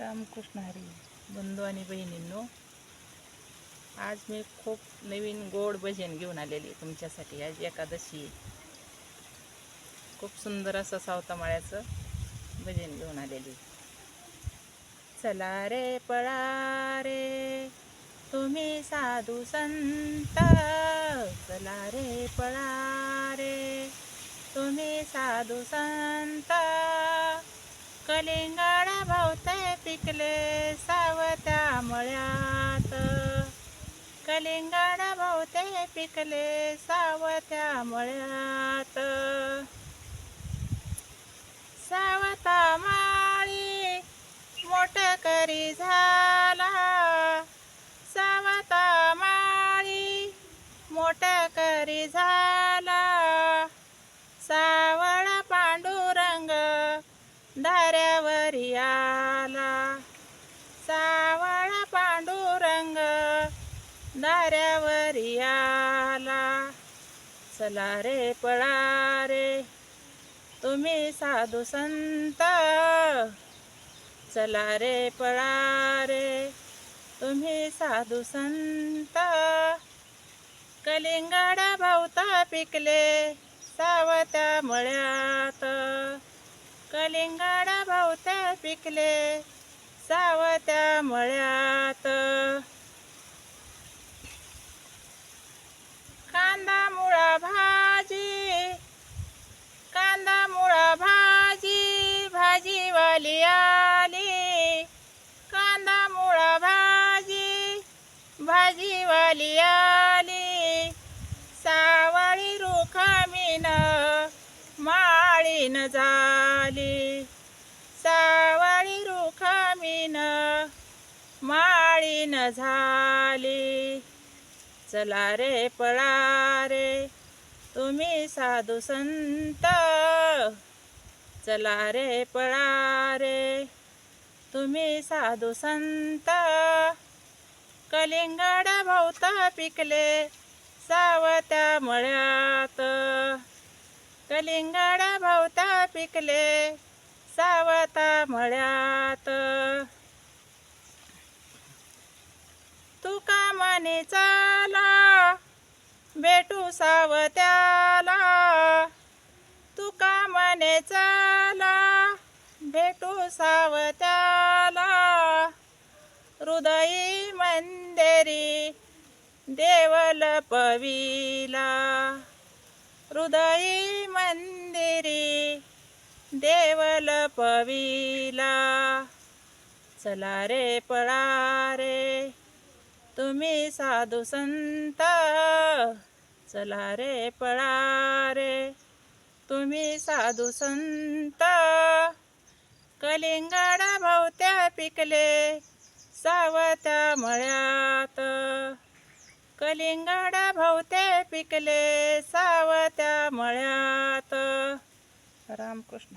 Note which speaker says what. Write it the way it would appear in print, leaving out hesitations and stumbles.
Speaker 1: रामकृष्ण हरी. बंधू आणि बहिणींनो, आज मी खूप नवीन गोड भजन घेऊन आलेली तुमच्यासाठी. आज एकादशी, खूप सुंदर असं सावतामाळ्याचं भजन घेऊन आलेली. चला रे पळा रे तुम्ही साधू संत, चला रे पळा रे तुम्ही साधू संत, कलिंगडा भोवते पिकले सावत्या मळ्यात, कलिंगडा भोवते पिकले सावत्या मळ्यात. सावता माळी मोठ करी झाला, सावता माळी मोठ करी झाला, सावळा पांडुरंग धाऱ्यावरी आला, सावळा पांडुरंग धाऱ्यावरी आला. चला रे पळा रे तुम्ही साधू संत, चला रे पळा रे तुम्ही साधू संत, कलिंगडा भोवता पिकले सावत्या मळ्यात, कलिंगडा भोवता पिकले सावत्या मळ्यात. कांदा मुळा भाजी, कांदा मुळा भाजी, भाजीवाली आली, कांदा मुळा भाजी, भाजीवाली आली, सावळी रुखामीन माळीन झाली, सावळी रुखामीन माळीन झाली. चला रे पळा रे तुम्ही साधू संत, चला रे पळा रे तुम्ही साधू संत, कलिंगडा भोवता पिकले सावत्या मळ्यात, कलिंगडा भोवता पिकले सावता मळ्यात. तुका म्हणे चला भेटू सावत्याला, तुका म्हणे चला भेटू सावत्याला, हृदयी मंदिरी देवल पविला, हृदयी मंदिरी देवल पविला. चला रे पळा रे तुम्ही साधू संत, चला रे पळा रे तुम्ही साधू संत, कलिंगडा भोवत्या पिकले सावत्या मळ्यात, कलिंगडा भोवते पिकले सावत्या मळ्यात. रामकृष्ण.